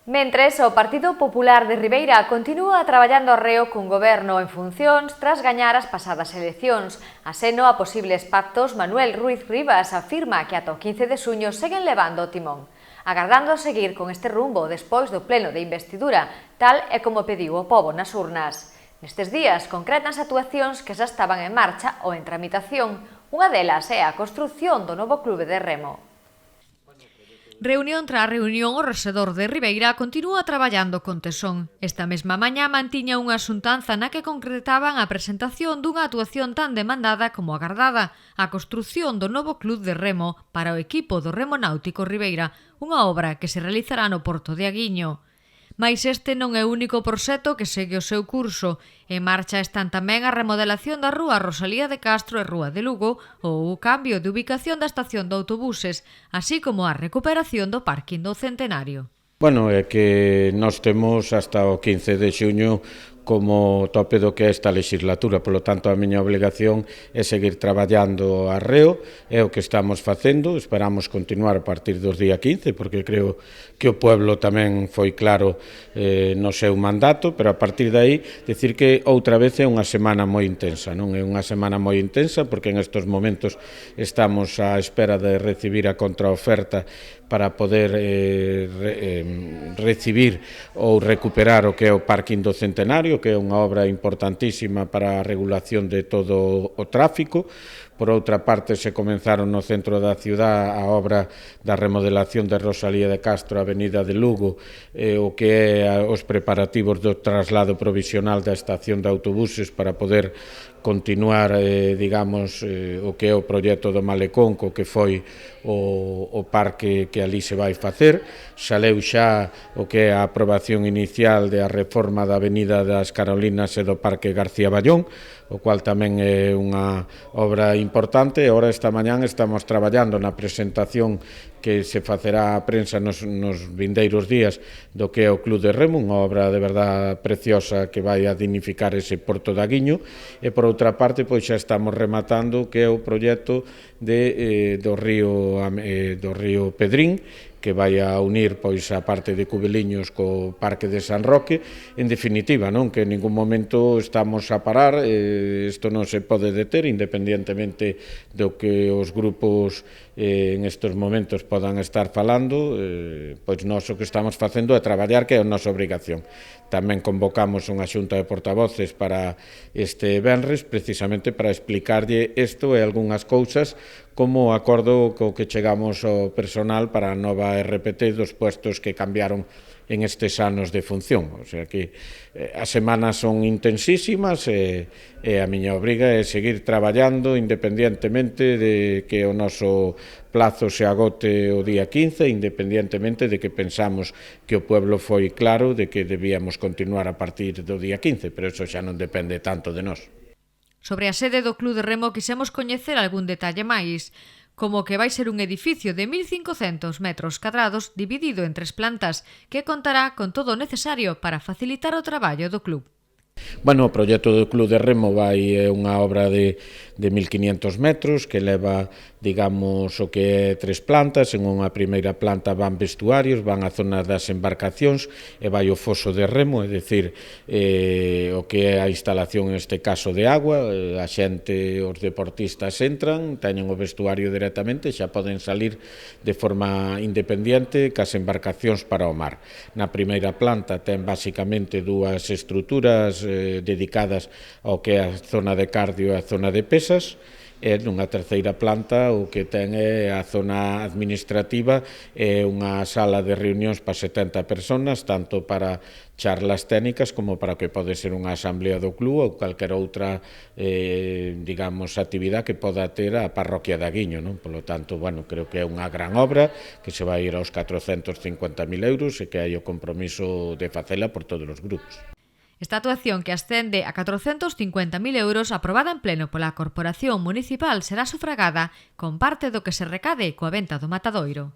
Mentres, o Partido Popular de Ribeira continúa traballando arreo cun goberno en funcións tras gañar as pasadas eleccións. Aseno a posibles pactos, Manuel Ruiz Rivas afirma que ata o 15 de xuño seguen levando o timón, agardando a seguir con este rumbo despois do pleno de investidura, tal e como pediu o pobo nas urnas. Nestes días concretan actuacións que xa estaban en marcha ou en tramitación. Unha delas é a construción do novo clube de remo. Reunión tras reunión, o rexedor de Ribeira continúa traballando con tesón. Esta mesma mañá mantiña unha xuntanza na que concretaban a presentación dunha actuación tan demandada como agardada, a construción do novo club de remo para o equipo do Remo Náutico Ribeira, unha obra que se realizará no Porto de Aguiño. Mais este non é o único proxecto que segue o seu curso. En marcha están tamén a remodelación da rúa Rosalía de Castro e Rúa de Lugo ou o cambio de ubicación da estación de autobuses, así como a recuperación do parking do Centenario. Bueno, é que nós temos hasta o 15 de xuño como tope do que é esta legislatura, polo tanto a miña obligación é seguir traballando arreo, é o que estamos facendo, esperamos continuar a partir dos día 15, porque creo que o pueblo tamén foi claro no seu mandato, pero a partir de aí, decir que outra vez é unha semana moi intensa, non é unha semana moi intensa, porque en estes momentos estamos á espera de recibir a contraoferta para poder recibir ou recuperar o que é o parking do Centenario, que é unha obra importantísima para a regulación de todo o tráfico. Por outra parte, se comenzaron no centro da ciudad a obra da remodelación de Rosalía de Castro, Avenida de Lugo, o que é os preparativos do traslado provisional da estación de autobuses para poder continuar, digamos, o que é o proxecto do Malecón, co que foi o parque que ali se vai facer. Saleu xa o que é a aprobación inicial da reforma da Avenida das Carolinas e do Parque García Ballón, o cual tamén é unha obra importante. Ora, esta mañán, estamos traballando na presentación que se facerá a prensa nos vindeiros días do que é o Club de Remo, unha obra de verdad preciosa que vai a dignificar ese Porto de Aguiño, e por outra parte, pois xa estamos rematando o que é o proxecto do río Pedrín, que vai a unir pois a parte de Cubeliños co Parque de San Roque. En definitiva, non que en ningún momento estamos a parar, isto non se pode deter, independientemente do que os grupos en estes momentos podan estar falando, pois nós o que estamos facendo é traballar, que é a nosa obrigación. Tamén convocamos unha xunta de portavoces para este venres, precisamente para explicarlle isto e algunhas cousas, como o acordo co que chegamos ao personal para a nova RPT dos puestos que cambiaron en estes anos de función. O sea que as semanas son intensísimas e a miña obriga é seguir traballando independientemente de que o noso plazo se agote o día 15, independientemente de que pensamos que o pueblo foi claro de que debíamos continuar a partir do día 15, pero eso xa non depende tanto de nós. Sobre a sede do Club de Remo quixemos coñecer algún detalle máis, como que vai ser un edificio de 1.500 metros cadrados dividido en 3 plantas que contará con todo o necesario para facilitar o traballo do club. Bueno, o proxecto do Club de Remo é unha obra de 1.500 metros que leva, digamos, o que é 3 plantas. En unha primeira planta van vestuarios, van a zona das embarcacións e vai o foso de remo, é dicir, o que é a instalación en este caso de agua. A xente, os deportistas entran, teñen o vestuario directamente, xa poden salir de forma independiente cas embarcacións para o mar. Na primeira planta ten basicamente dúas estruturas dedicadas ao que é a zona de cardio e a zona de pesas, e nunha terceira planta o que ten é a zona administrativa e unha sala de reunións para 70 personas, tanto para charlas técnicas como para o que pode ser unha asamblea do club ou calquera outra, digamos, actividade que poda ter a parroquia de Aguiño, non? Por lo tanto, bueno, creo que é unha gran obra que se vai ir aos 450.000 euros e que hai o compromiso de facela por todos os grupos. Esta actuación, que ascende a 450.000 euros, aprobada en pleno pola Corporación Municipal, será sufragada con parte do que se recade coa venta do matadoiro.